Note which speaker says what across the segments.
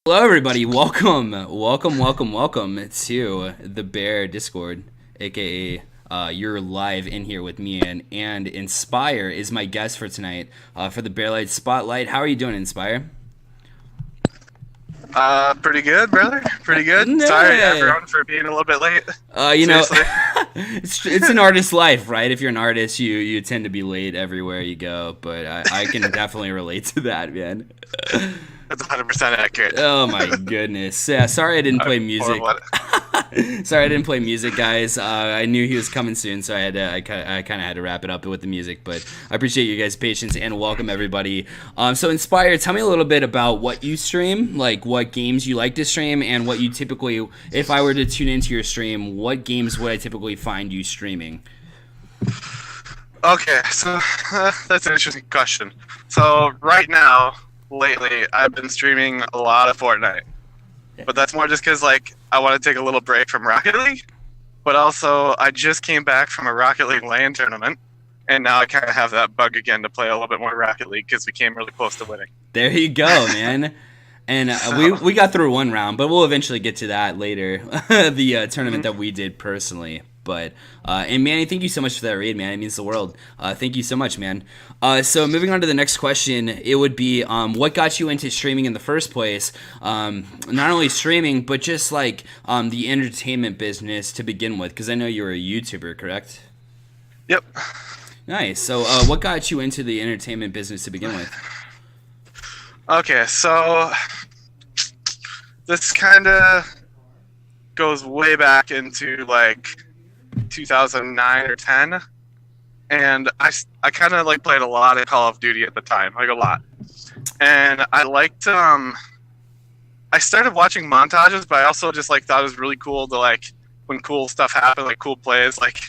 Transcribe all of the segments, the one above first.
Speaker 1: Hello, everybody. Welcome to the Bear Discord, aka you're live in here with me, and Enspyrr is my guest for tonight for the Bear Light Spotlight. How are you doing, Enspyrr?
Speaker 2: Pretty good, brother. Pretty good. Sorry,
Speaker 1: Nah.
Speaker 2: everyone, for being a little bit late.
Speaker 1: You know,
Speaker 2: Seriously.
Speaker 1: it's an artist's life, right? If you're an artist, you tend to be late everywhere you go. But I can definitely relate to that, man.
Speaker 2: That's 100% accurate.
Speaker 1: Oh my goodness. Yeah, sorry I didn't play music. Sorry I didn't play music, guys. I knew he was coming soon, so I kind of had to wrap it up with the music. But I appreciate you guys' patience and welcome everybody. So Enspyrr, tell me a little bit about what you stream, like what games you like to stream, and what you typically, if I were to tune into your stream, what games would I typically find you streaming?
Speaker 2: Okay, so that's an interesting question. So right now, lately, I've been streaming a lot of Fortnite. But that's more just because, like, I want to take a little break from Rocket League. But also, I just came back from a Rocket League LAN tournament. And now I kind of have that bug again to play a little bit more Rocket League because we came really close to winning.
Speaker 1: There you go, man. And we got through one round, but we'll eventually get to that later. The tournament that we did personally. But and Manny, thank you so much for that raid, man. It means the world. Thank you so much, man. So moving on to the next question, it would be what got you into streaming in the first place? Not only streaming, but just like the entertainment business to begin with, because I know you're a YouTuber, correct?
Speaker 2: Yep.
Speaker 1: Nice. So what got you into the entertainment business to begin with?
Speaker 2: Okay, so this kind of goes way back into like 2009 or 10, and I kind of like played a lot of Call of Duty at the time, like a lot, and I liked I started watching montages, but I also just like thought it was really cool to like when cool stuff happened, like cool plays like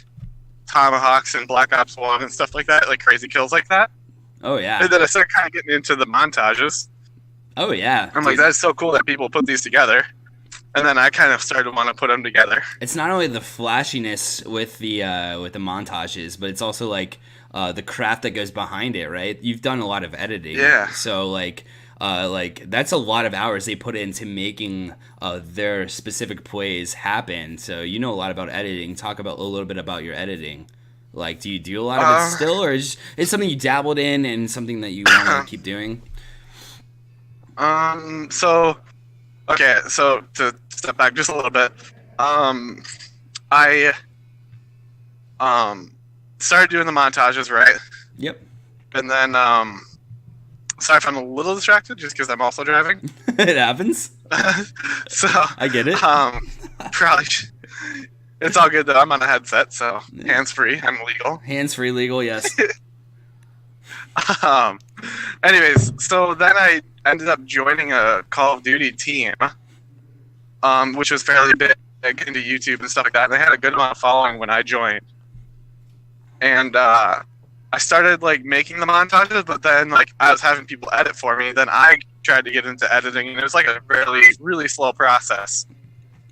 Speaker 2: Tomahawks and Black Ops 1 and stuff like that, like crazy kills like that.
Speaker 1: Oh yeah.
Speaker 2: And then I started kind of getting into the montages.
Speaker 1: Oh yeah.
Speaker 2: I'm like, that's so cool that people put these together. And then I kind of started to want to put them together.
Speaker 1: It's not only the flashiness with the montages, but it's also like the craft that goes behind it, right? You've done a lot of editing,
Speaker 2: Yeah.
Speaker 1: So like that's a lot of hours they put into making their specific plays happen. So you know a lot about editing. Talk about a little bit about your editing. Like, do you do a lot of it still, or is it something you dabbled in and something that you want to keep doing?
Speaker 2: So, okay, so to step back just a little bit, I started doing the montages, right?
Speaker 1: Yep.
Speaker 2: And then, sorry if I'm a little distracted, just because I'm also driving.
Speaker 1: It happens.
Speaker 2: So
Speaker 1: I get it.
Speaker 2: Probably. It's all good though. I'm on a headset, so hands free. I'm legal.
Speaker 1: Hands free, legal, yes.
Speaker 2: Anyways, so then I ended up joining a Call of Duty team, which was fairly big into YouTube and stuff like that. And they had a good amount of following when I joined. And I started like making the montages, but then like I was having people edit for me. Then I tried to get into editing, and it was like a really, really slow process.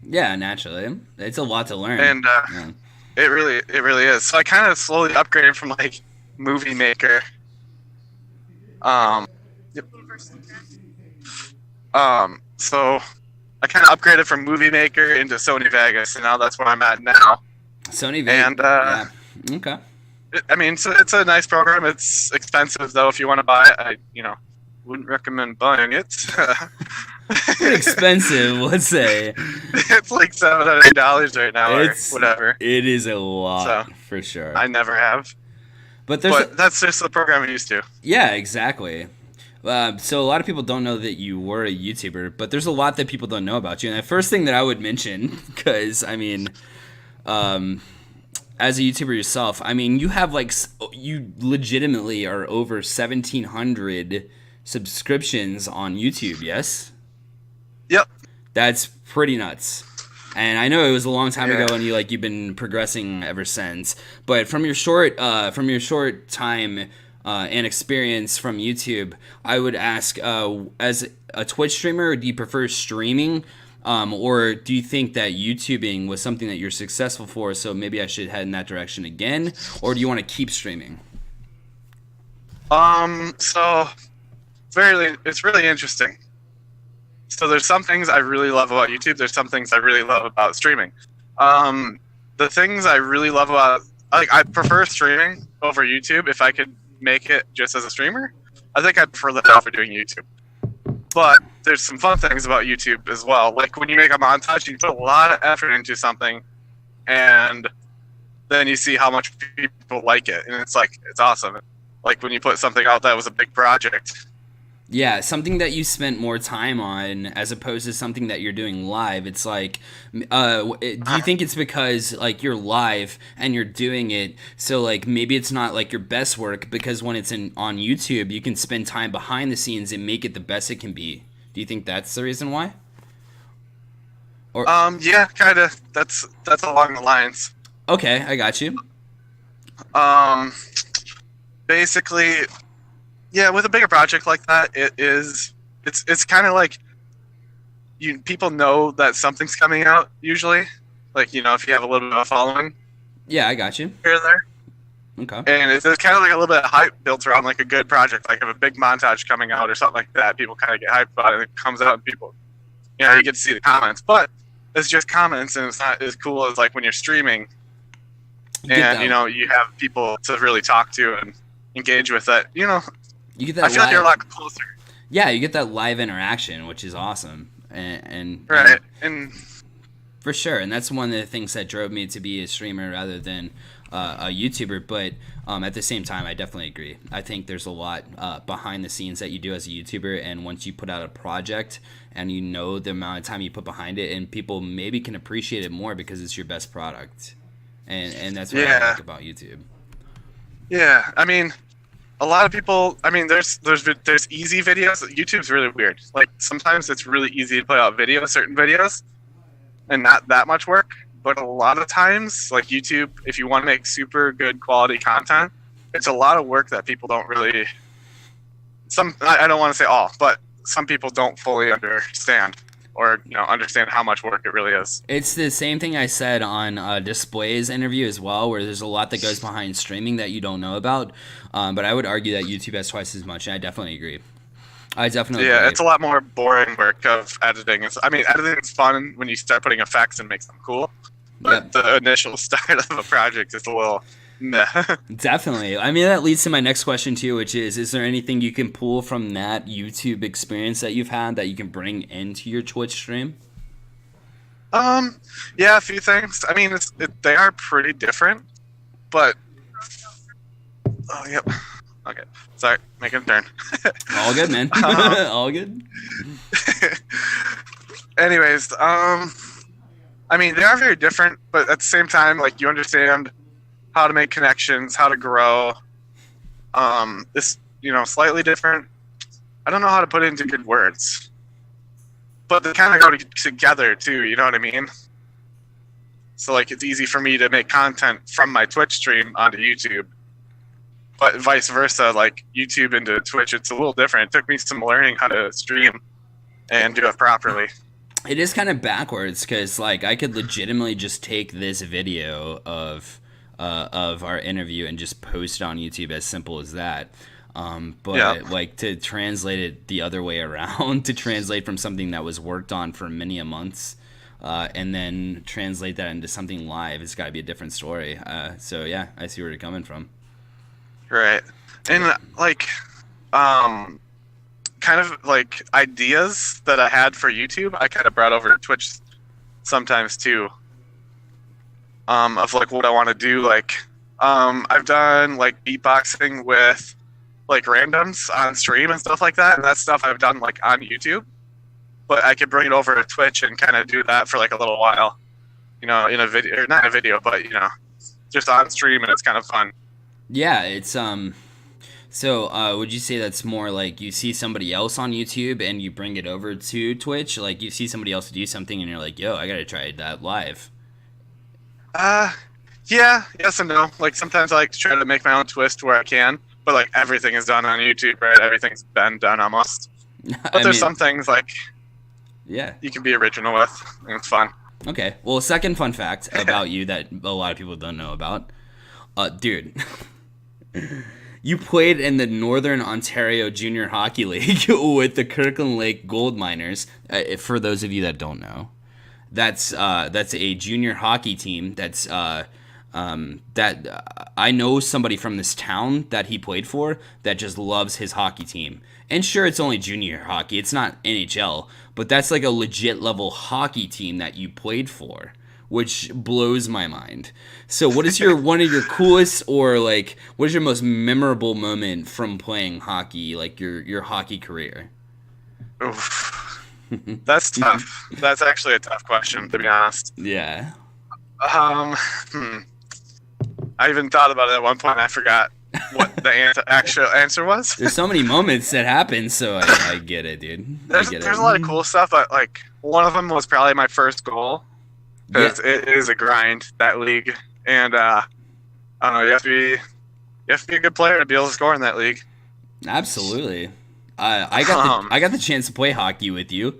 Speaker 1: Yeah, naturally. It's a lot to learn.
Speaker 2: And
Speaker 1: yeah.
Speaker 2: it really is. So I kind of slowly upgraded from like Movie Maker. Yep. So I kind of upgraded from Movie Maker into Sony Vegas, and now that's where I'm at now.
Speaker 1: Sony Vegas. And yeah. Okay.
Speaker 2: I mean, so it's a nice program. It's expensive though. If you want to buy it, I wouldn't recommend buying it.
Speaker 1: Pretty expensive, let's say.
Speaker 2: It's like $700 right now, or whatever.
Speaker 1: It is a lot, so, for sure.
Speaker 2: I never have.
Speaker 1: But
Speaker 2: that's just the program I'm used to.
Speaker 1: Yeah, exactly. So a lot of people don't know that you were a YouTuber, but there's a lot that people don't know about you. And the first thing that I would mention, because, I mean, as a YouTuber yourself, I mean, you have like, you legitimately are over 1,700 subscriptions on YouTube, yes?
Speaker 2: Yep.
Speaker 1: That's pretty nuts. And I know it was a long time ago, and you've been progressing ever since. But from your short time and experience from YouTube, I would ask, as a Twitch streamer, do you prefer streaming, or do you think that YouTubing was something that you're successful for? So maybe I should head in that direction again, or do you want to keep streaming?
Speaker 2: So it's really interesting. So there's some things I really love about YouTube. There's some things I really love about streaming. Um, the things I really love about, like, I prefer streaming over YouTube. If I could make it just as a streamer, I think I'd prefer that over doing YouTube. But there's some fun things about YouTube as well. Like when you make a montage, you put a lot of effort into something, and then you see how much people like it, and it's like, it's awesome. Like when you put something out that was a big project.
Speaker 1: Yeah, something that you spent more time on as opposed to something that you're doing live. It's like, do you think it's because like you're live and you're doing it, so like maybe it's not like your best work, because when it's on YouTube, you can spend time behind the scenes and make it the best it can be. Do you think that's the reason why? Or
Speaker 2: Yeah, kind of. That's along the lines.
Speaker 1: okay, I got you.
Speaker 2: Basically, yeah, with a bigger project like that, it's kind of like people know that something's coming out usually. Like, if you have a little bit of a following
Speaker 1: Yeah, I got you.
Speaker 2: here or there.
Speaker 1: Okay.
Speaker 2: And there's kind of like a little bit of hype built around like a good project, like if a big montage coming out or something like that, people kind of get hyped about it, and it comes out and people, you get to see the comments, but it's just comments, and it's not as cool as like when you're streaming, and you have people to really talk to and engage with that.
Speaker 1: You get that.
Speaker 2: I feel like you're a lot closer.
Speaker 1: Yeah, you get that live interaction, which is awesome, and
Speaker 2: right, and
Speaker 1: for sure, and that's one of the things that drove me to be a streamer rather than a YouTuber. But at the same time, I definitely agree. I think there's a lot behind the scenes that you do as a YouTuber, and once you put out a project and you know the amount of time you put behind it, and people maybe can appreciate it more because it's your best product, and that's what I like about YouTube.
Speaker 2: Yeah, I mean, a lot of people. I mean, there's easy videos. YouTube's really weird. Like sometimes it's really easy to put out certain videos, and not that much work. But a lot of times, like YouTube, if you want to make super good quality content, it's a lot of work that people don't really. I don't want to say all, but some people don't fully understand, or understand how much work it really is.
Speaker 1: It's the same thing I said on Display's interview as well, where there's a lot that goes behind streaming that you don't know about. But I would argue that YouTube has twice as much, and I definitely agree. Agree.
Speaker 2: It's a lot more boring work of editing. Editing is fun when you start putting effects and makes them cool. But the initial start of a project is a little meh.
Speaker 1: Definitely. I mean, that leads to my next question too, which is there anything you can pull from that YouTube experience that you've had that you can bring into your Twitch stream?
Speaker 2: Yeah, a few things. I mean, they are pretty different, but oh, yep. Okay, sorry, making a turn.
Speaker 1: All good, man. All good.
Speaker 2: Anyways, I mean, they are very different, but at the same time, like, you understand how to make connections, how to grow. This, slightly different. I don't know how to put it into good words, but they kind of go together too. You know what I mean? So, like, it's easy for me to make content from my Twitch stream onto YouTube, but vice versa, like YouTube into Twitch, it's a little different. It took me some learning how to stream and do it properly.
Speaker 1: It is kind of backwards because, like, I could legitimately just take this video of our interview and just post it on YouTube, as simple as that. Like, to translate it the other way around, to translate from something that was worked on for many a months, and then translate that into something live, it's got to be a different story. So yeah, I see where you're coming from.
Speaker 2: Right, and like, kind of like ideas that I had for YouTube, I kind of brought over to Twitch sometimes too. Of like what I want to do, like, I've done like beatboxing with like randoms on stream and stuff like that, and that stuff I've done like on YouTube, but I could bring it over to Twitch and kind of do that for like a little while, in a video, or not in a video, but just on stream, and it's kind of fun.
Speaker 1: Yeah, it's So, would you say that's more like you see somebody else on YouTube and you bring it over to Twitch? Like, you see somebody else do something and you're like, yo, I gotta try that live.
Speaker 2: Yeah, yes and no. Like, sometimes I like to try to make my own twist where I can, but like everything is done on YouTube, right? Everything's been done almost. But there's some things like,
Speaker 1: yeah,
Speaker 2: you can be original with, and it's fun.
Speaker 1: Okay, well, second fun fact about you that a lot of people don't know about. Dude, You played in the Northern Ontario Junior Hockey League with the Kirkland Lake Gold Miners. For those of you that don't know, that's a junior hockey team. I know somebody from this town that he played for that just loves his hockey team. And sure, it's only junior hockey. It's not NHL, but that's like a legit level hockey team that you played for, which blows my mind. So what is one of your coolest, or like what is your most memorable moment from playing hockey, like your hockey career?
Speaker 2: Oof. That's tough. That's actually a tough question, to be honest.
Speaker 1: Yeah.
Speaker 2: I even thought about it at one point. I forgot what the actual answer was.
Speaker 1: There's so many moments that happen, so I get it, dude.
Speaker 2: There's a lot of cool stuff, but like one of them was probably my first goal. Because it is a grind, that league, and I don't know. You have to be a good player to be able to score in that league.
Speaker 1: Absolutely. I got the chance to play hockey with you,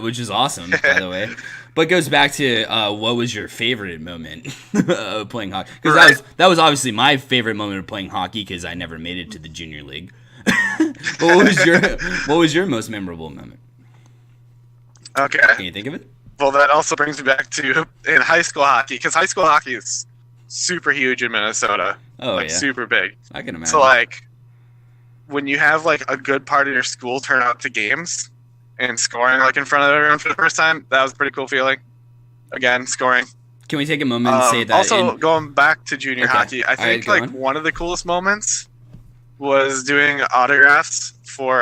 Speaker 1: which is awesome, by the way. But it goes back to what was your favorite moment of playing hockey? Because that was obviously my favorite moment of playing hockey because I never made it to the junior league. What was your most memorable moment?
Speaker 2: Okay.
Speaker 1: Can you think of it?
Speaker 2: Well, that also brings me back to in high school hockey, because high school hockey is super huge in Minnesota.
Speaker 1: Oh, yeah.
Speaker 2: Super big.
Speaker 1: I can imagine.
Speaker 2: So, like, when you have, like, a good part of your school turn out to games and scoring, like, in front of everyone for the first time, that was a pretty cool feeling. Again, scoring.
Speaker 1: Can we take a moment and say that?
Speaker 2: Also, going back to junior hockey, I think,
Speaker 1: right,
Speaker 2: one of the coolest moments was doing autographs for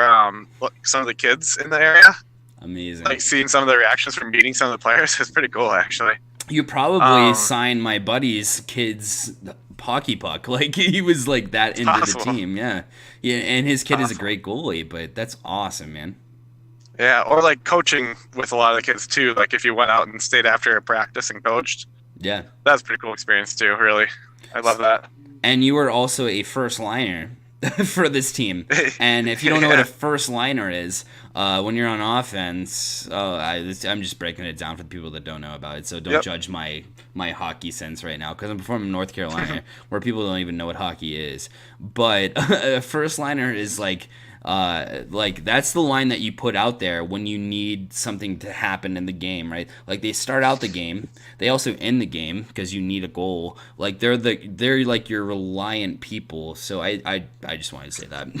Speaker 2: some of the kids in the area.
Speaker 1: Amazing.
Speaker 2: Like, seeing some of the reactions from meeting some of the players is pretty cool, actually.
Speaker 1: You probably signed my buddy's kid's hockey puck. Like, he was, like, that into the team, yeah. Yeah, and his kid is a great goalie, but that's awesome, man.
Speaker 2: Yeah, or, like, coaching with a lot of the kids, too. Like, if you went out and stayed after a practice and coached.
Speaker 1: Yeah.
Speaker 2: That's a pretty cool experience, too, really. I love that.
Speaker 1: And you were also a first liner for this team. And if you don't know what a first liner is, when you're on offense, I'm just breaking it down for the people that don't know about it. So don't judge my hockey sense right now, because I'm from North Carolina, where people don't even know what hockey is. But a first liner is like that's the line that you put out there when you need something to happen in the game, right? Like, they start out the game, they also end the game because you need a goal. Like, they're like your reliant people. So I just wanted to say that.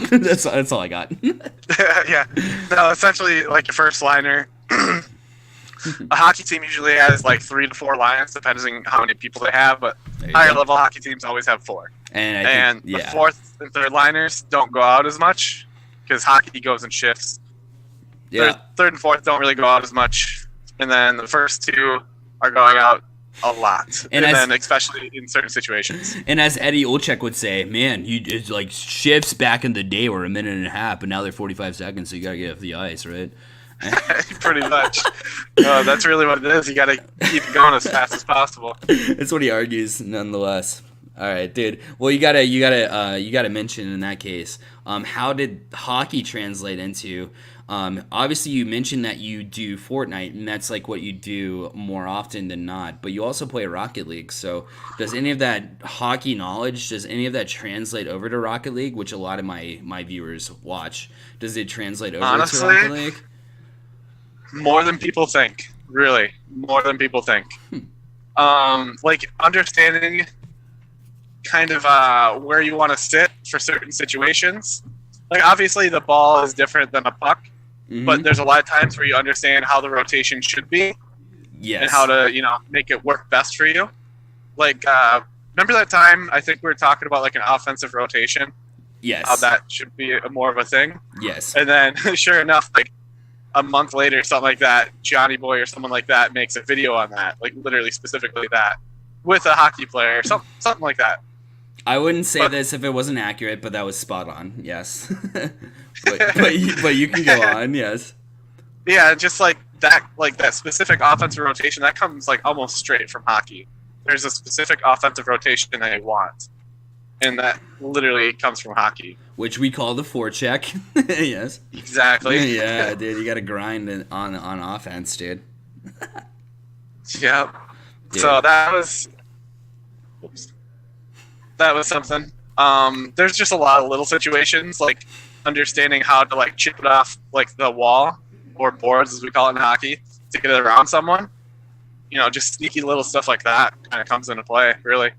Speaker 1: that's all I got.
Speaker 2: Yeah. No, essentially, like, your first liner. A hockey team usually has like 3 to 4 lines, depending on how many people they have. But higher level hockey teams always have 4. And the fourth and third liners don't go out as much, because hockey goes in shifts.
Speaker 1: Yeah.
Speaker 2: Third and fourth don't really go out as much, and then the first 2 are going out a lot, and then especially in certain situations.
Speaker 1: And as Eddie Olczyk would say, man, it's like shifts back in the day were a minute and a half, but now they're 45 seconds, so you gotta get off the ice, right?
Speaker 2: Pretty much. That's really what it is. You gotta keep it going as fast as possible.
Speaker 1: That's what he argues, nonetheless. All right, dude. Well, you gotta mention in that case, how did hockey translate into? Obviously, you mentioned that you do Fortnite, and that's like what you do more often than not. But you also play Rocket League. So, does any of that hockey knowledge, does any of that translate over to Rocket League, which a lot of my viewers watch? Does it translate over to Rocket League?
Speaker 2: More than people think. Really, more than people think. Like, understanding kind of where you want to sit for certain situations. Like, obviously the ball is different than a puck, but there's a lot of times where you understand how the rotation should be, and how to make it work best for you. Like, remember that time I think we were talking about like an offensive rotation?
Speaker 1: Yes.
Speaker 2: How that should be more of a thing.
Speaker 1: Yes.
Speaker 2: And then sure enough, like a month later, something like that, Johnny Boy or someone like that makes a video on that, like literally specifically that, with a hockey player, something like that.
Speaker 1: I wouldn't say this if it wasn't accurate, but that was spot on. Yes. but you can go on. Yes.
Speaker 2: Yeah, just like that specific offensive rotation that comes like almost straight from hockey. There's a specific offensive rotation that I want, and that literally comes from hockey,
Speaker 1: which we call the forecheck. Yes.
Speaker 2: Exactly.
Speaker 1: Yeah, dude, you got to grind on offense, dude.
Speaker 2: Yep. Dude. So that was. That was something. There's just a lot of little situations, like understanding how to like chip it off like the wall or boards, as we call it in hockey, to get it around someone. Just sneaky little stuff like that kind of comes into play, really.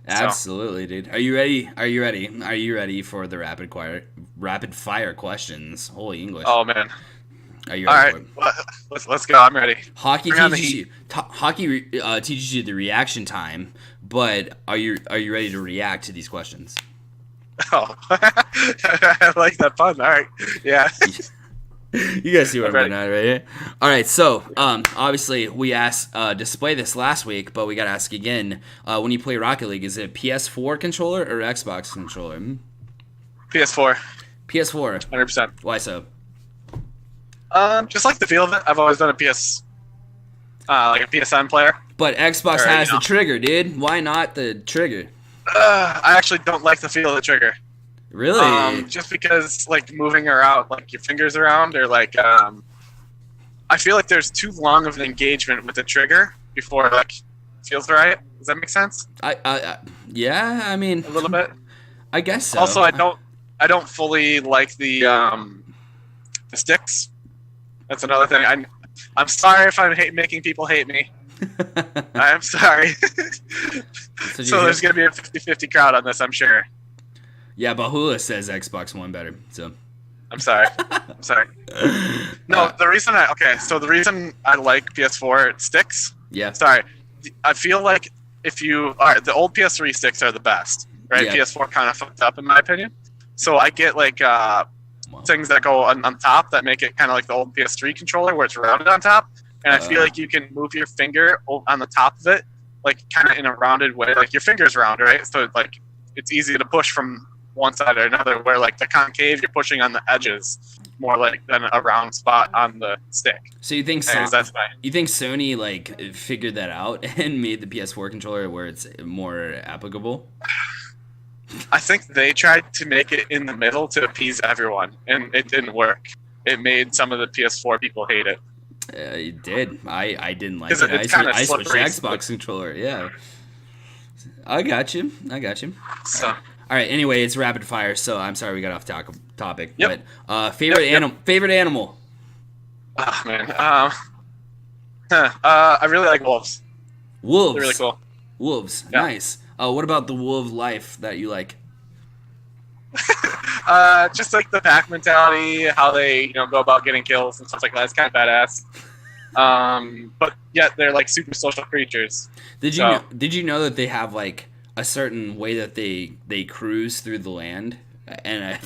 Speaker 1: Absolutely, dude. Are you ready? Are you ready? Are you ready for the rapid fire questions? Holy English.
Speaker 2: Oh man.
Speaker 1: Are you
Speaker 2: All
Speaker 1: ready
Speaker 2: right,
Speaker 1: for it?
Speaker 2: let's go. I'm ready.
Speaker 1: Hockey
Speaker 2: Bring on the
Speaker 1: teaches
Speaker 2: heat.
Speaker 1: teaches you the reaction time, but are you ready to react to these questions?
Speaker 2: Oh, I like that pun. All right, yeah.
Speaker 1: You guys see what I'm
Speaker 2: ready.
Speaker 1: getting at, right? All right, so obviously we asked display this last week, but we got to ask again. When you play Rocket League, is it a PS4 controller or Xbox controller?
Speaker 2: PS4,
Speaker 1: PS4.
Speaker 2: 100%.
Speaker 1: Why so?
Speaker 2: Just like the feel of it. I've always been a like a PSN player.
Speaker 1: But Xbox
Speaker 2: Or,
Speaker 1: has the trigger, dude. Why not the trigger?
Speaker 2: I actually don't like the feel of the trigger.
Speaker 1: Really?
Speaker 2: Just because like moving around, like your fingers around, or like I feel like there's too long of an engagement with the trigger before it, like feels right. Does that make sense?
Speaker 1: Yeah. I mean,
Speaker 2: A little bit.
Speaker 1: I guess so.
Speaker 2: Also, I don't fully like the sticks. That's another thing. I'm sorry if I'm making people hate me. I'm sorry. So there's going to be a 50-50 crowd on this, I'm sure.
Speaker 1: Yeah, Bahula says Xbox One better. So
Speaker 2: I'm sorry. I'm sorry. No, the reason I like PS4 sticks.
Speaker 1: Yeah.
Speaker 2: Sorry, I feel like the old PS3 sticks are the best, right?
Speaker 1: Yeah.
Speaker 2: PS4 kind of fucked up in my opinion. So I get like things that go on top that make it kind of like the old PS3 controller where it's rounded on top, and I feel like you can move your finger on the top of it, like kind of in a rounded way, like your finger's round, right? So like it's easy to push from one side or another, where like the concave you're pushing on the edges more like than a round spot on the stick.
Speaker 1: So you think Sony like figured that out and made the PS4 controller where it's more applicable?
Speaker 2: I think they tried to make it in the middle to appease everyone, and it didn't work. It made some of the PS4 people hate it.
Speaker 1: It did. I didn't like it. I switched to Xbox controller. Yeah. I got you.
Speaker 2: So,
Speaker 1: all right. Anyway, it's rapid fire, so I'm sorry we got off topic.
Speaker 2: Yep.
Speaker 1: But favorite animal.
Speaker 2: Oh man. I really like wolves.
Speaker 1: Wolves.
Speaker 2: They're really cool.
Speaker 1: Wolves.
Speaker 2: Yeah.
Speaker 1: Nice. What about the wolf life that you like?
Speaker 2: Just like the pack mentality, how they go about getting kills and stuff like that. It's kind of badass. But yet they're like super social creatures.
Speaker 1: Did you know that they have like a certain way that they cruise through the land? And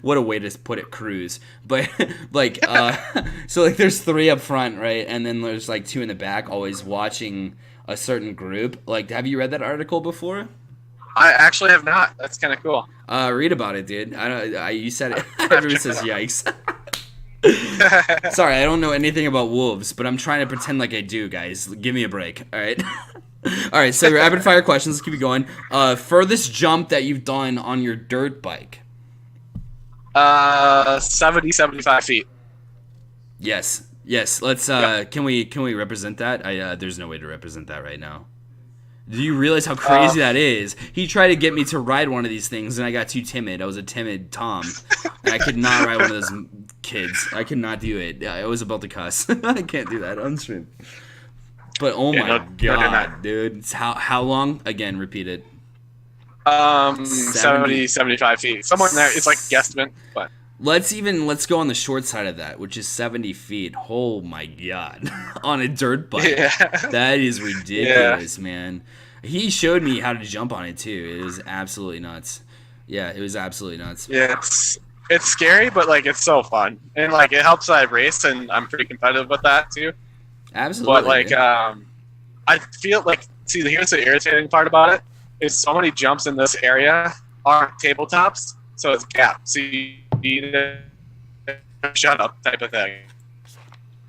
Speaker 1: what a way to put it, cruise. But like so like there's 3 up front, right? And then there's like 2 in the back always watching a certain group. Like, have you read that article before?
Speaker 2: I actually have not. That's kind of cool.
Speaker 1: Read about it, dude. You said it. Everyone says yikes. Sorry, I don't know anything about wolves, but I'm trying to pretend like I do, guys. Give me a break, all right? All right, so rapid fire questions. Let's keep it going. Furthest jump that you've done on your dirt bike?
Speaker 2: 75 feet.
Speaker 1: Yes. Let's. Can we represent that? There's no way to represent that right now. Do you realize how crazy that is? He tried to get me to ride one of these things, and I got too timid. I was a timid Tom. And I could not ride one of those kids. I could not do it. I was about to cuss. I can't do that on stream. But oh my god, dude! It's how long? Again, repeat it.
Speaker 2: 75 feet. Somewhere in there. It's like guesstimate, but.
Speaker 1: Let's go on the short side of that, which is 70 feet. Oh my god. On a dirt bike. Yeah. That is ridiculous, man. He showed me how to jump on it too. It was absolutely nuts. Yeah, it was absolutely nuts.
Speaker 2: Yeah, it's scary, but like it's so fun. And like it helps that I race, and I'm pretty competitive with that too.
Speaker 1: Absolutely.
Speaker 2: But like I feel like here's the irritating part about it is so many jumps in this area aren't tabletops, so it's gaps. So you need a shut up type of thing.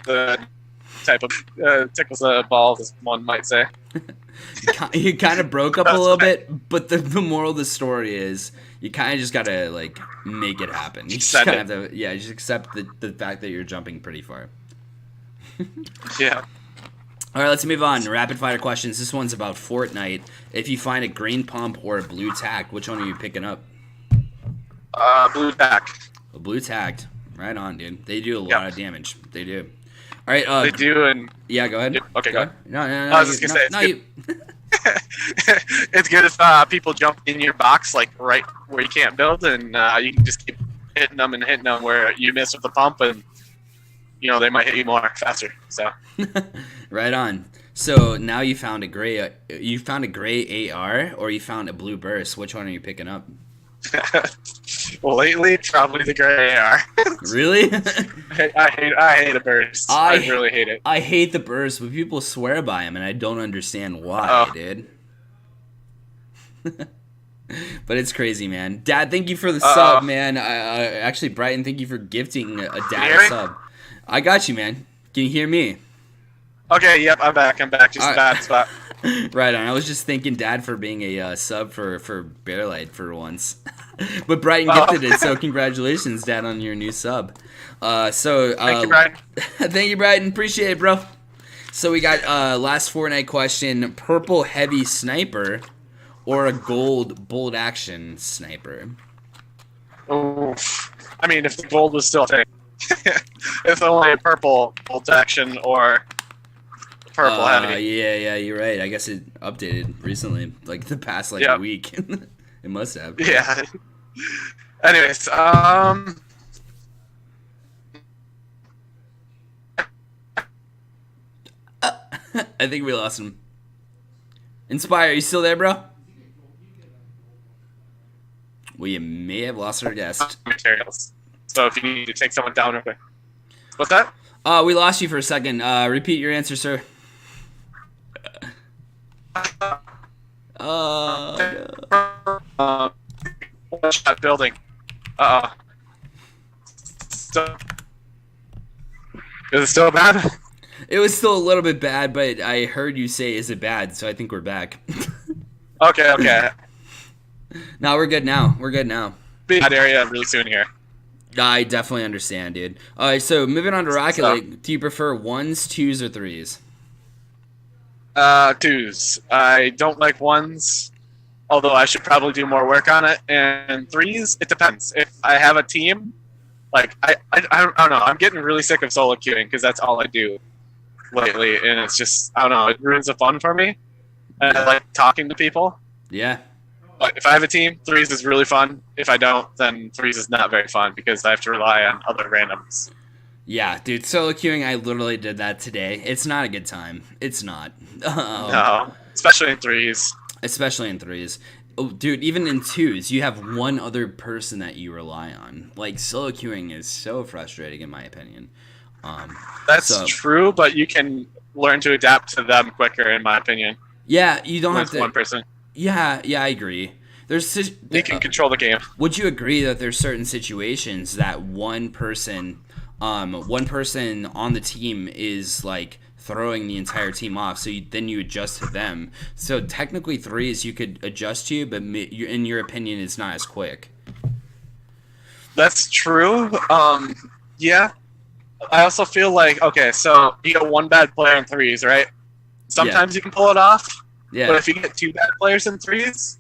Speaker 2: The type of tickles the balls, as one might say.
Speaker 1: You kind of broke up a little bit, but the moral of the story is you kind of just gotta like make it happen. You just kind of have to, just accept the fact that you're jumping pretty far.
Speaker 2: Yeah.
Speaker 1: All right, let's move on. Rapid fire questions. This one's about Fortnite. If you find a green pump or a blue tack, which one are you picking up?
Speaker 2: Blue tack.
Speaker 1: A blue tacked. Right on, dude. They do a lot
Speaker 2: Yep.
Speaker 1: of damage. They do. All right.
Speaker 2: They do, and
Speaker 1: Yeah, go ahead.
Speaker 2: okay, go ahead.
Speaker 1: No.
Speaker 2: I was just gonna say, it's good.
Speaker 1: you.
Speaker 2: it's good if people jump in your box like right where you can't build, and you can just keep hitting them where you miss with the pump, and they might hit you more faster. So
Speaker 1: Right on. So now you found a gray AR or you found a blue burst. Which one are you picking up?
Speaker 2: well, lately probably the gray AR.
Speaker 1: Really?
Speaker 2: I hate a burst. I really hate it.
Speaker 1: I hate the burst, but people swear by them, and I don't understand why, dude. But it's crazy, man. Dad, thank you for the sub, man. Actually, Brighton, thank you for gifting a dad a sub. I got you, man. Can you hear me?
Speaker 2: Okay, yep, I'm back. Just a bad spot.
Speaker 1: Right on. I was just thanking Dad for being a sub for Bearlight for once. But Brighton gifted it, so congratulations, Dad, on your new sub. Thank
Speaker 2: you, Brighton.
Speaker 1: Thank you, Brighton. Appreciate it, bro. So we got last Fortnite question: purple heavy sniper or a gold bolt action sniper?
Speaker 2: Oof. I mean, if the gold was still a thing. If only a purple bolt action or purple heavy.
Speaker 1: Yeah, you're right. I guess it updated recently, like the past week. It must have.
Speaker 2: Yeah. Anyways,
Speaker 1: I think we lost him. Enspyrr, are you still there, bro? We may have lost our guest.
Speaker 2: Materials. So if you need to take someone down real quick. What's that?
Speaker 1: We lost you for a second. Repeat your answer, sir.
Speaker 2: One shot building. So, is it still bad?
Speaker 1: It was still a little bit bad, but I heard you say, "Is it bad?" So I think we're back.
Speaker 2: Okay.
Speaker 1: No, we're good now.
Speaker 2: Be in that area really soon here.
Speaker 1: I definitely understand, dude. All right, so moving on to Rocket League. Do you prefer 1s, 2s, or 3s?
Speaker 2: 2s. I don't like 1s, although I should probably do more work on it. And 3s, it depends. If I have a team, like I don't know. I'm getting really sick of solo queuing because that's all I do lately, and it's just I don't know. It ruins the fun for me. And I like talking to people.
Speaker 1: Yeah.
Speaker 2: But if I have a team, 3s is really fun. If I don't, then 3s is not very fun because I have to rely on other randoms.
Speaker 1: Yeah, dude, solo queuing, I literally did that today. It's not a good time. It's not.
Speaker 2: No, especially in 3s.
Speaker 1: Especially in 3s. Oh, dude, even in 2s, you have one other person that you rely on. Like, solo queuing is so frustrating, in my opinion.
Speaker 2: That's true, but you can learn to adapt to them quicker, in my opinion.
Speaker 1: Yeah, you don't have to.
Speaker 2: One person.
Speaker 1: Yeah, I agree.
Speaker 2: You can control the game.
Speaker 1: Would you agree that there's certain situations that one person on the team is like throwing the entire team off, so then you adjust to them? So technically 3s you could adjust to, but in your opinion, it's not as quick.
Speaker 2: That's true. Yeah. I also feel like, okay, so you got one bad player in 3s, right? Sometimes you can pull it off.
Speaker 1: Yeah.
Speaker 2: But if you get 2 bad players in 3s,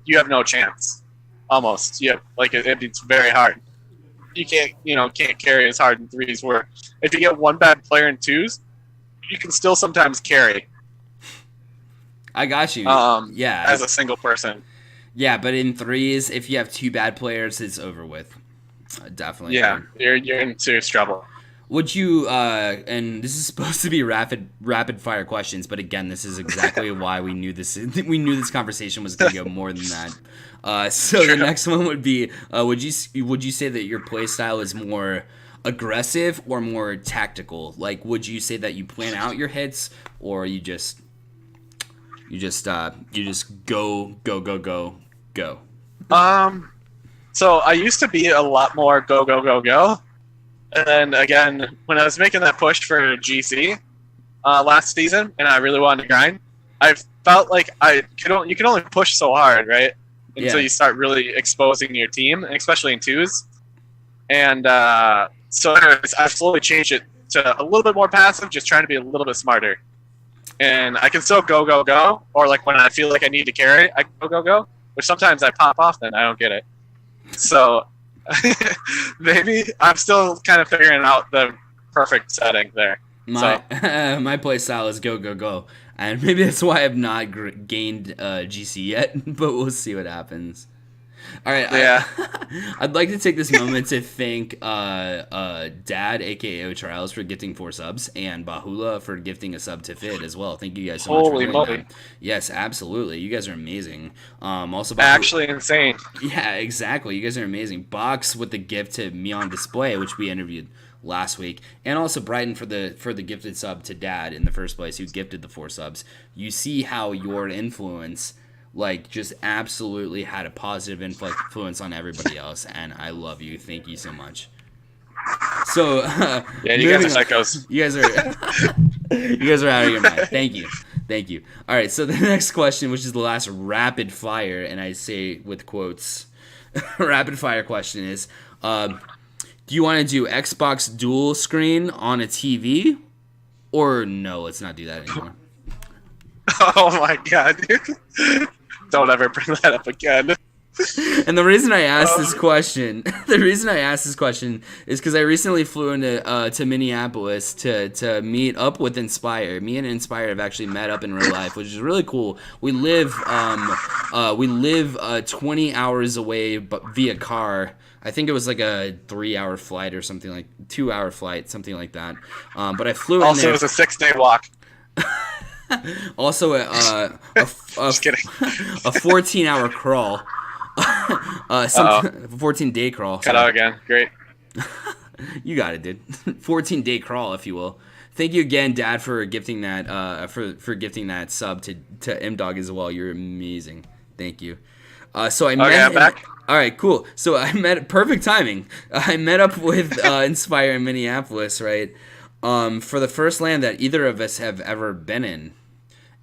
Speaker 2: you have no chance. Almost. You have, it's very hard. You can't carry as hard in 3s. Where if you get one bad player in 2s, you can still sometimes carry.
Speaker 1: I got you. Yeah.
Speaker 2: As a single person.
Speaker 1: Yeah, but in 3s, if you have 2 bad players, it's over with. Definitely.
Speaker 2: Yeah, you're in serious trouble.
Speaker 1: Would you, and this is supposed to be rapid fire questions, but again, this is exactly why we knew this conversation was going to go more than that. So the next one would be, would you say that your play style is more aggressive or more tactical? Like, would you say that you plan out your hits, or you just go?
Speaker 2: So I used to be a lot more go. And then again, when I was making that push for GC last season, and I really wanted to grind, I felt like you can only push so hard, right? Until you start really exposing your team, especially in 2s. And so anyways, I've slowly changed it to a little bit more passive, just trying to be a little bit smarter. and I can still go, or like when I feel like I need to carry, I go, which sometimes I pop off, then I don't get it. So maybe I'm still kind of figuring out the perfect setting there.
Speaker 1: My play style is go, and maybe that's why I've not gained GC yet, but we'll see what happens. All right,
Speaker 2: yeah.
Speaker 1: I'd like to take this moment to thank Dad, aka O Trials, for gifting 4 subs, and Bahula for gifting a sub to Fit as well. Thank you guys so much for doing that. Yes, absolutely. You guys are amazing. Also,
Speaker 2: actually insane.
Speaker 1: Yeah, exactly. You guys are amazing. Box with the gift to Me on Display, which we interviewed last week, and also Brighton for the gifted sub to Dad in the first place, who gifted the 4 subs. You see how your influence just absolutely had a positive influence on everybody else, and I love you. Thank you so much. So
Speaker 2: yeah, you guys are psychos.
Speaker 1: You guys are out of your mind. Thank you. All right, so the next question, which is the last rapid fire, and I say with quotes, rapid fire question is, do you want to do Xbox dual screen on a TV, or no? Let's not do that anymore.
Speaker 2: Oh my god, dude. Don't ever bring that up again.
Speaker 1: And the reason I asked this question, is because I recently flew into to Minneapolis to meet up with Enspyrr. Me and Enspyrr have actually met up in real life, which is really cool. We live 20 hours away, but via car. I think it was like a 3-hour flight or something, like 2-hour flight, something like that. But I flew in there.
Speaker 2: Also, it was a 6-day walk.
Speaker 1: Also, a 14-hour crawl. 14-day crawl.
Speaker 2: Cut out again. Great.
Speaker 1: You got it, dude. 14-day crawl, if you will. Thank you again, Dad, for gifting that for gifting that sub to M-Dog as well. You're amazing. Thank you. So I met
Speaker 2: I'm back.
Speaker 1: All right, cool. So perfect timing. I met up with Enspyrr in Minneapolis, right? For the first land that either of us have ever been in.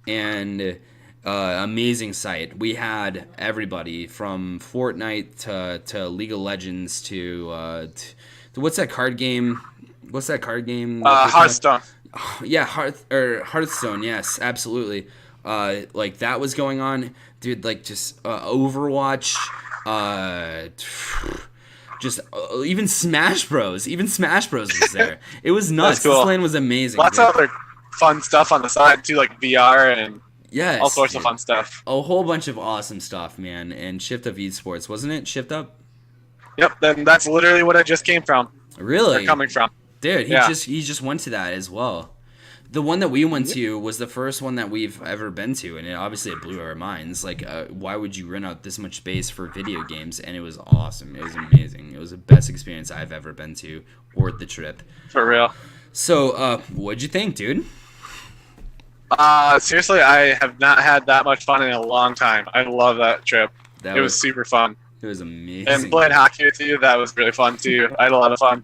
Speaker 1: And amazing site. We had everybody from Fortnite to League of Legends to what's that card game?
Speaker 2: Hearthstone.
Speaker 1: Yeah, Hearthstone. Yes, absolutely. That was going on, dude. Just Overwatch. Even Smash Bros. Was there. It was nuts.
Speaker 2: Cool.
Speaker 1: This land was amazing.
Speaker 2: Lots of other fun stuff on the side too, like VR and all sorts of fun stuff.
Speaker 1: A whole bunch of awesome stuff, man. And Shift Up Esports, wasn't it? Shift Up.
Speaker 2: Yep. Then that's literally what I just came from.
Speaker 1: Really?
Speaker 2: Or coming from.
Speaker 1: Dude, he just went to that as well. The one that we went to was the first one that we've ever been to, and it blew our minds. Why would you rent out this much space for video games? And it was awesome. It was amazing. It was the best experience I've ever been to. Worth the trip.
Speaker 2: For real.
Speaker 1: So, what'd you think, dude?
Speaker 2: Seriously, I have not had that much fun in a long time. I love that trip. It was super fun.
Speaker 1: It was amazing.
Speaker 2: And playing hockey with you, that was really fun too. I had a lot of fun.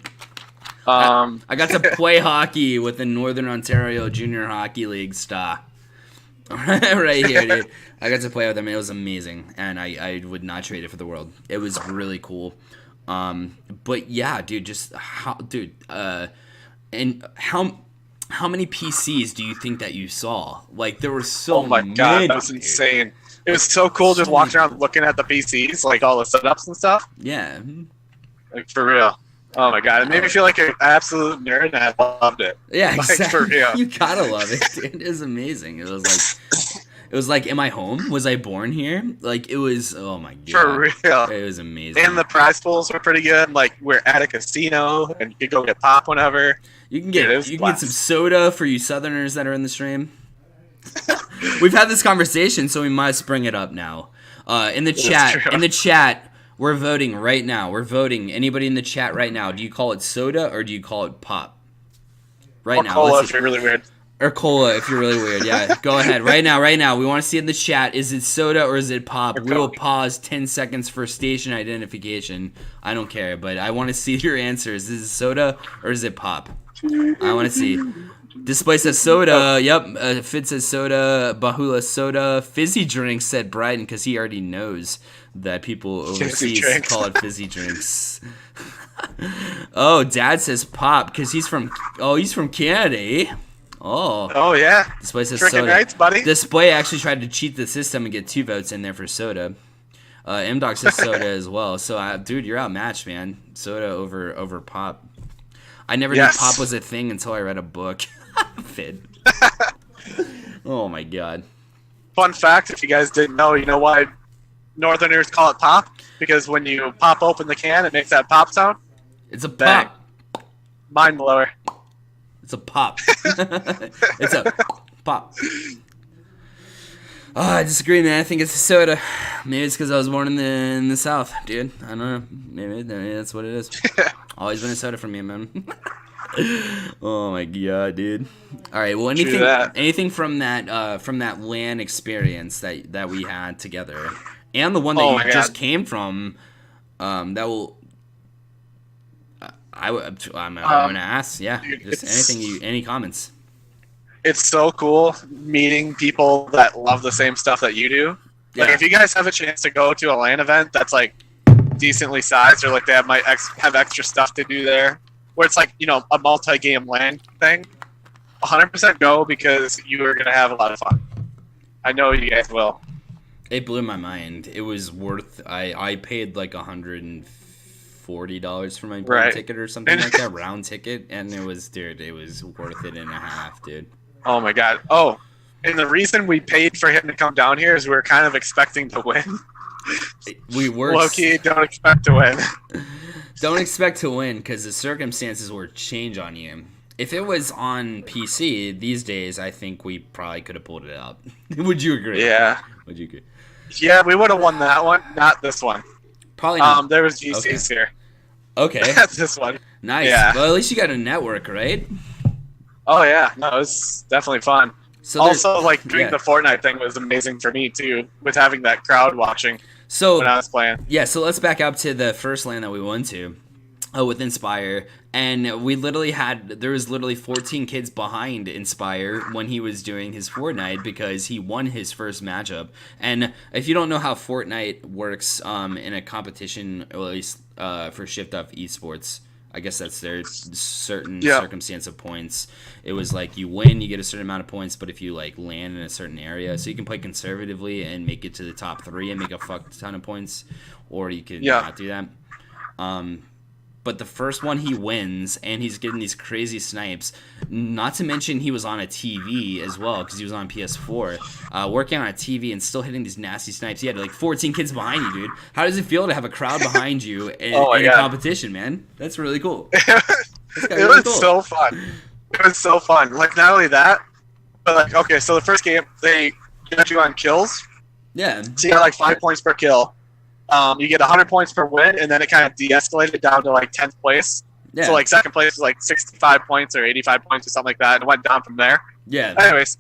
Speaker 1: I got to play hockey with the Northern Ontario Junior Hockey League star. Right here, dude. I got to play with him. It was amazing, and I would not trade it for the world. It was really cool. But yeah, dude, and how many PCs do you think that you saw? There were so many.
Speaker 2: Oh my god, that was insane. It was so cool just walking around looking at the PCs, all the setups and stuff.
Speaker 1: Yeah.
Speaker 2: For real. Oh my god, it made me feel like an absolute nerd, and I loved it.
Speaker 1: Yeah, exactly.
Speaker 2: For real.
Speaker 1: You gotta love it, dude. It was amazing. It was like, am I home? Was I born here? It was, oh my god.
Speaker 2: For real.
Speaker 1: It was amazing.
Speaker 2: And the prize pools were pretty good. We're at a casino, and you could go get pop whenever.
Speaker 1: You can get some soda for you Southerners that are in the stream. We've had this conversation, so we must bring it up now. In the chat, we're voting right now. We're voting. Anybody in the chat right now, do you call it soda or do you call it pop? Right now.
Speaker 2: Cola if you're really weird.
Speaker 1: Or cola if you're really weird. Yeah, go ahead. Right now. We want to see in the chat, is it soda or is it pop? We will pause 10 seconds for station identification. I don't care, but I want to see your answers. Is it soda or is it pop? I want to see. Display says soda. Yep. Fit says soda. Bahula soda. Fizzy drinks said Brighton because he already knows that people overseas call it fizzy drinks. Oh, Dad says pop because he's from Canada. Eh?
Speaker 2: Oh yeah.
Speaker 1: Display says
Speaker 2: Tricking
Speaker 1: soda.
Speaker 2: rights, buddy.
Speaker 1: Display actually tried to cheat the system and get 2 votes in there for soda. M-Doc says soda as well. So, dude, you're outmatched, man. Soda over pop. I never knew pop was a thing until I read a book. Fid. Oh, my God.
Speaker 2: Fun fact, if you guys didn't know, you know why Northerners call it pop? Because when you pop open the can, it makes that pop sound.
Speaker 1: It's a
Speaker 2: Bang.
Speaker 1: pop.
Speaker 2: Mind blower.
Speaker 1: It's a pop. It's a pop. Oh, I disagree, man. I think it's a soda. Maybe it's because I was born in the South, dude. I don't know. Maybe that's what it is. Always been a soda for me, man. Oh my God, dude. All right. Well, anything from that LAN experience that we had together, and the one that you just came from, that will. I'm gonna ask. Yeah.
Speaker 2: Dude,
Speaker 1: just any comments.
Speaker 2: It's so cool meeting people that love the same stuff that you do.
Speaker 1: Yeah.
Speaker 2: Like, if you guys have a chance to go to a LAN event that's like decently sized, or like they might have extra stuff to do there, where it's like, you know, a multi-game LAN thing, 100% go, because you are gonna have a lot of fun. I know you guys will.
Speaker 1: It blew my mind. It was worth. I paid like $140 for my ticket or something like that, round ticket, and it was worth it and a half, dude.
Speaker 2: Oh my God. Oh, and the reason we paid for him to come down here is we were kind of expecting to win.
Speaker 1: We were.
Speaker 2: Low-key, don't expect to win.
Speaker 1: Don't expect to win, because the circumstances will change on you. If it was on PC these days, I think we probably could have pulled it out. Would you agree?
Speaker 2: Yeah.
Speaker 1: Would you agree?
Speaker 2: Yeah, we would have won that one, not this one.
Speaker 1: Probably not.
Speaker 2: There was GCs here.
Speaker 1: Okay.
Speaker 2: That's this one.
Speaker 1: Nice.
Speaker 2: Yeah.
Speaker 1: Well, at least you got a network, right?
Speaker 2: Oh yeah, no, it was definitely fun.
Speaker 1: So
Speaker 2: also, like, doing the Fortnite thing was amazing for me too, with having that crowd watching when I was playing.
Speaker 1: Yeah, so let's back up to the first LAN that we went to, with Enspyrr, and we literally there was literally 14 kids behind Enspyrr when he was doing his Fortnite, because he won his first matchup. And if you don't know how Fortnite works in a competition, or at least for Shift Up Esports, I guess that's their certain circumstance of points. It was like, you win, you get a certain amount of points, but if you like land in a certain area, so you can play conservatively and make it to the top 3 and make a fuck ton of points, or you can not do that. But the first one he wins, and he's getting these crazy snipes. Not to mention he was on a TV as well, because he was on PS4, working on a TV and still hitting these nasty snipes. He had like 14 kids behind you, dude. How does it feel to have a crowd behind you in a competition, man? That's really cool.
Speaker 2: It was so fun. It was so fun. Like, not only that, but like, okay, so the first game, they get you on kills.
Speaker 1: Yeah.
Speaker 2: So you got like 5 points per kill. You get 100 points per win, and then it kind of de-escalated down to like 10th place. Yeah. So like second place was like 65 points or 85 points or something like that, and it went down from there.
Speaker 1: Yeah.
Speaker 2: Anyways,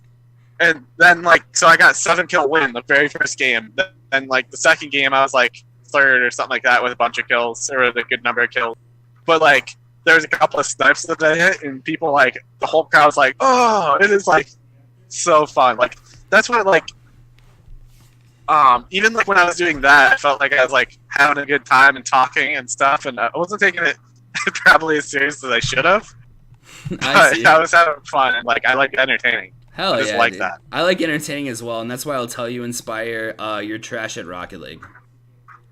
Speaker 2: and then like, so I got 7-kill win the very first game. Then like the second game, I was like 3rd or something like that with a bunch of kills, or with a good number of kills. But like, there was a couple of snipes that I hit, and people like, the whole crowd was like, "Oh, it is like so fun!" Like, that's what like. Even like when I was doing that, I felt like I was like having a good time and talking and stuff, and I wasn't taking it probably as serious as I should have. I was having fun, and like, I like entertaining.
Speaker 1: Hell
Speaker 2: I just
Speaker 1: yeah,
Speaker 2: like
Speaker 1: dude.
Speaker 2: that.
Speaker 1: I like entertaining as well, and that's why I'll tell you, Enspyrr, you're trash at Rocket League.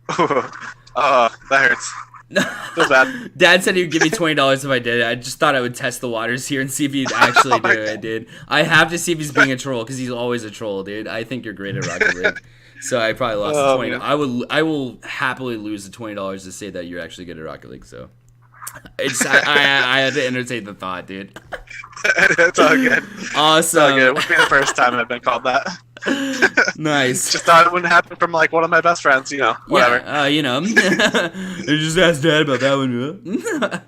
Speaker 2: That hurts. Feels bad.
Speaker 1: Dad said he'd give me $20 if I did it. I just thought I would test the waters here and see if he'd actually do it, dude. I have to see if he's being a troll, because he's always a troll, dude. I think you're great at Rocket League. So I probably lost the 20. I will happily lose the $20 to say that you're actually good at Rocket League. So I had to entertain the thought, dude.
Speaker 2: It's all good.
Speaker 1: Awesome.
Speaker 2: It's all good. It wouldn't be the first time I've been called that.
Speaker 1: Nice.
Speaker 2: Just thought it wouldn't happen from like one of my best friends, you know. Whatever.
Speaker 1: Yeah, you know. You just asked Dad about that one.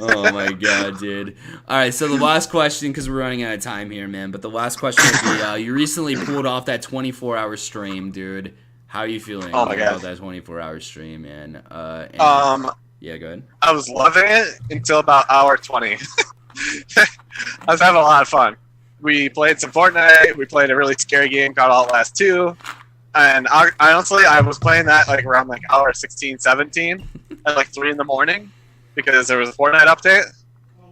Speaker 1: Oh my god, dude. Alright, so the last question, because we're running out of time here, man, but the last question would be, you recently pulled off that 24-hour stream, dude. How are you feeling about that 24-hour stream, man? Yeah, go ahead.
Speaker 2: I was loving it until about hour 20. I was having a lot of fun. We played some Fortnite, we played a really scary game called Outlast 2, and honestly, I was playing that like around like hour 16, 17, at like 3 in the morning, because there was a Fortnite update.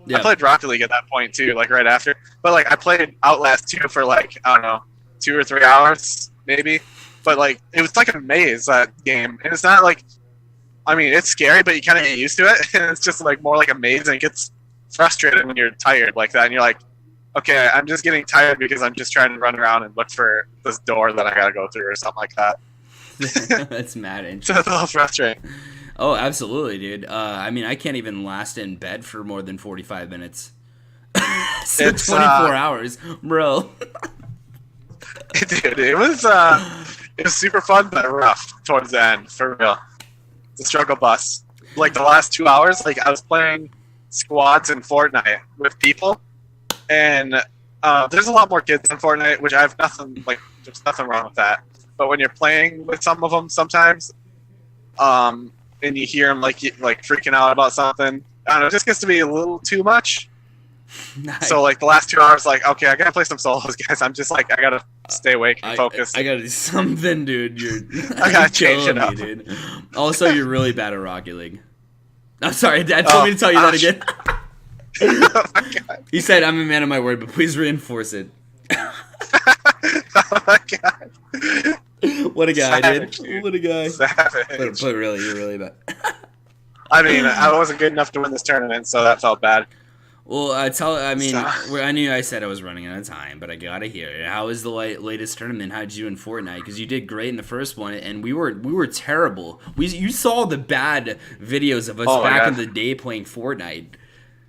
Speaker 1: Yeah.
Speaker 2: I played Rocket League at that point too, like right after. But like I played Outlast 2 for like I don't know 2 or 3 hours maybe. But like it was like a maze that game, and it's not like I mean it's scary, but you kind of get used to it, and it's just like more like a maze, and it gets frustrating when you're tired like that, and you're like, okay, I'm just getting tired because I'm just trying to run around and look for this door that I gotta go through or something like that.
Speaker 1: That's mad
Speaker 2: So
Speaker 1: interesting.
Speaker 2: it's a little frustrating.
Speaker 1: Oh, absolutely, dude. I mean, I can't even last in bed for more than 45 minutes. So
Speaker 2: It's
Speaker 1: 24 hours, bro.
Speaker 2: dude, it was super fun but rough towards the end for real. The struggle bus. Like the last 2 hours, like I was playing squads in Fortnite with people, and there's a lot more kids in Fortnite, which I have nothing like. There's nothing wrong with that. But when you're playing with some of them, sometimes, and you hear them like freaking out about something, I don't know, it just gets to be a little too much.
Speaker 1: Nice.
Speaker 2: So like the last 2 hours, like okay, I gotta play some solos, guys. I'm just like I gotta stay awake and focus.
Speaker 1: I gotta do something, dude.
Speaker 2: I gotta change
Speaker 1: killing
Speaker 2: it up.
Speaker 1: me, dude. Also, you're really bad at Rocket League. I'm sorry, Dad told me to tell you that again.
Speaker 2: Oh my god.
Speaker 1: He said, "I'm a man of my word, but please reinforce it."
Speaker 2: Oh my god.
Speaker 1: What a guy,
Speaker 2: Savage,
Speaker 1: dude.
Speaker 2: dude.
Speaker 1: What a guy.
Speaker 2: Savage.
Speaker 1: But really, you're really bad.
Speaker 2: I mean, I wasn't good enough to win this tournament, so that felt bad.
Speaker 1: Well,
Speaker 2: So-
Speaker 1: I knew I said I was running out of time, but I gotta hear it. How was the latest tournament? How did you do in Fortnite? Because you did great in the first one, and we were terrible. You saw the bad videos of us
Speaker 2: Oh my
Speaker 1: back
Speaker 2: God.
Speaker 1: in the day playing Fortnite.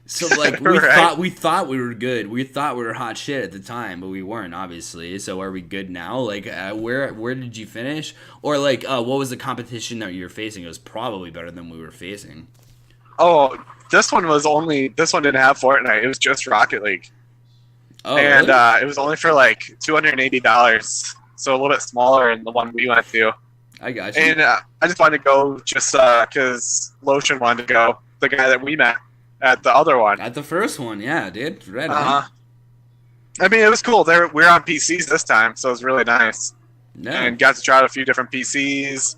Speaker 1: So like
Speaker 2: Right.
Speaker 1: we thought we were good. We thought we were hot shit at the time, but we weren't obviously. So are we good now? Like where did you finish? Or like what was the competition that you were facing? It was probably better than we were facing.
Speaker 2: Oh, this one didn't have Fortnite. It was just Rocket League,
Speaker 1: Oh,
Speaker 2: and
Speaker 1: really?
Speaker 2: it was only for like $280, so a little bit smaller than the one we went to.
Speaker 1: I got you.
Speaker 2: And I just wanted to go just because Lotion wanted to go, the guy that we met at the other one.
Speaker 1: At the first one, yeah, dude. Right on.
Speaker 2: I mean, it was cool. We were on PCs this time, so it was really nice.
Speaker 1: Yeah.
Speaker 2: And got to try out a few different PCs.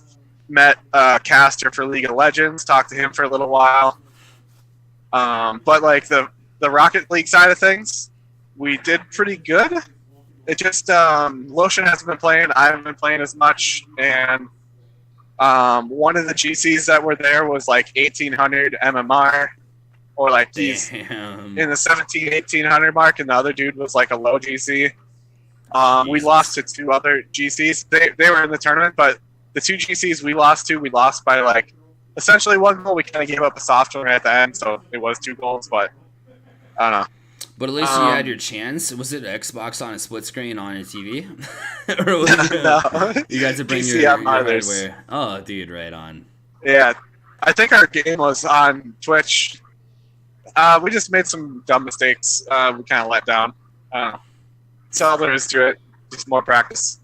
Speaker 2: Met Caster for League of Legends. Talked to him for a little while. But like the Rocket League side of things, we did pretty good. It just Lotion hasn't been playing. I haven't been playing as much, and one of the GCs that were there was like 1800 MMR, or like he's
Speaker 1: Damn.
Speaker 2: in the 1800 mark, and the other dude was like a low GC. We
Speaker 1: Jesus.
Speaker 2: lost to 2 other GCs. They were in the tournament, but the 2 GCs we lost by like essentially 1 goal. We kind of gave up a soft one at the end, so it was 2 goals, but I don't know.
Speaker 1: But at least you had your chance. Was it Xbox on a split screen on a TV? Or was it,
Speaker 2: No.
Speaker 1: you got to bring
Speaker 2: PC
Speaker 1: your
Speaker 2: on others.
Speaker 1: hardware? Oh, dude, right on.
Speaker 2: Yeah, I think our game was on Twitch. We just made some dumb mistakes. We kind of let down. I don't know. That's all there is to it. Just more practice.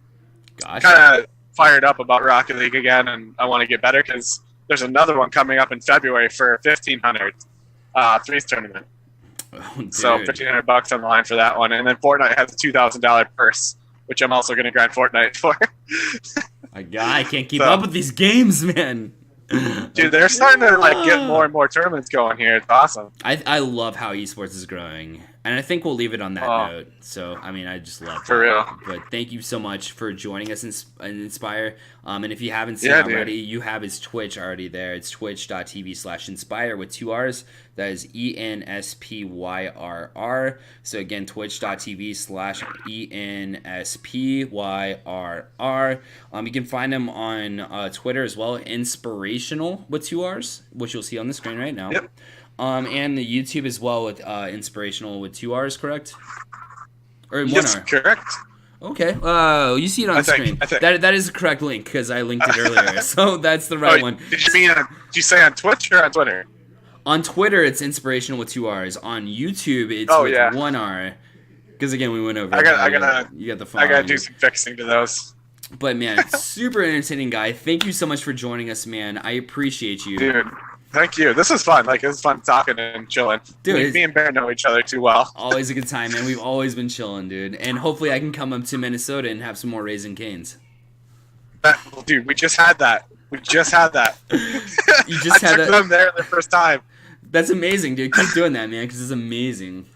Speaker 1: Gosh.
Speaker 2: Kind of fired up about Rocket League again, and I want to get better because there's another one coming up in February for 1500 threes tournament.
Speaker 1: Oh, dude.
Speaker 2: So $1,500 on the line for that one, and then Fortnite has a $2,000 purse, which I'm also going to grind Fortnite for.
Speaker 1: I can't keep
Speaker 2: So-
Speaker 1: up with these games, man.
Speaker 2: Dude, they're starting to like get more and more tournaments going here. It's awesome.
Speaker 1: I love how esports is growing, and I think we'll leave it on that
Speaker 2: Oh.
Speaker 1: note. So I mean, I just love
Speaker 2: For
Speaker 1: that.
Speaker 2: real.
Speaker 1: But thank you so much for joining us in Enspyrr. And if you haven't seen
Speaker 2: Yeah,
Speaker 1: it
Speaker 2: dude.
Speaker 1: already, you have his Twitch already there. It's twitch.tv/Enspyrr with 2 R's. That is ENSPYRR. So again, twitch.tv/ENSPYRR. You can find him on Twitter as well, Inspirational with 2 R's, which you'll see on the screen right now.
Speaker 2: Yep.
Speaker 1: And the YouTube as well with Inspirational with 2 R's, correct? Or in 1
Speaker 2: Yes,
Speaker 1: R.
Speaker 2: correct.
Speaker 1: Okay. You see it on
Speaker 2: I
Speaker 1: the
Speaker 2: think-
Speaker 1: screen.
Speaker 2: I think.
Speaker 1: That is the correct link because I linked it earlier. So that's the right one.
Speaker 2: Did you mean? Did you say on Twitch or on Twitter?
Speaker 1: On Twitter, it's Inspirational with 2 R's. On YouTube, it's
Speaker 2: Oh,
Speaker 1: with
Speaker 2: yeah.
Speaker 1: 1 R. Because again, we went over.
Speaker 2: I gotta-
Speaker 1: You got the phone.
Speaker 2: I gotta do some fixing to those.
Speaker 1: But man, super entertaining guy. Thank you so much for joining us, man. I appreciate you.
Speaker 2: Dude, thank you. This was fun. Like, it was fun talking and chilling.
Speaker 1: Dude,
Speaker 2: Me and Bear know each other too well.
Speaker 1: Always a good time, man. We've always been chilling, dude. And hopefully, I can come up to Minnesota and have some more Raisin Canes.
Speaker 2: Dude, we just had that. We just had that.
Speaker 1: You just
Speaker 2: I
Speaker 1: had
Speaker 2: took
Speaker 1: that.
Speaker 2: them there the first time.
Speaker 1: That's amazing, dude. Keep doing that, man, because it's amazing.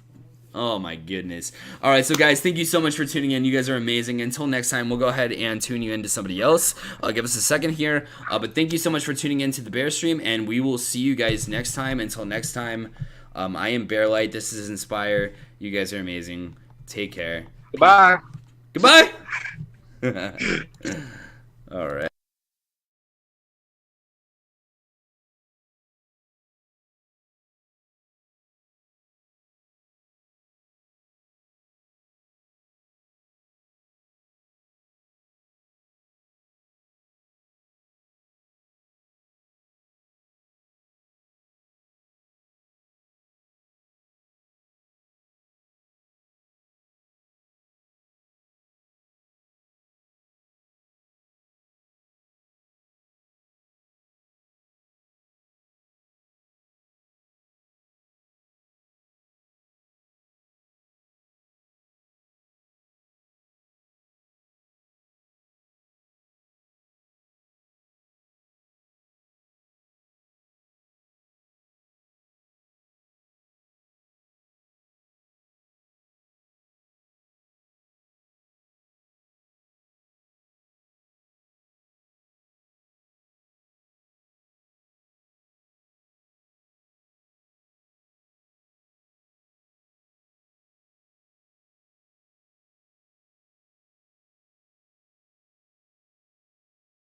Speaker 1: Oh my goodness. All right, so guys, thank you so much for tuning in. You guys are amazing. Until next time, we'll go ahead and tune you into somebody else. Give us a second here. But thank you so much for tuning in to the Bear Stream, and we will see you guys next time. Until next time, I am Bearlight. This is Enspyrr. You guys are amazing. Take care.
Speaker 2: Goodbye.
Speaker 1: Goodbye. All right.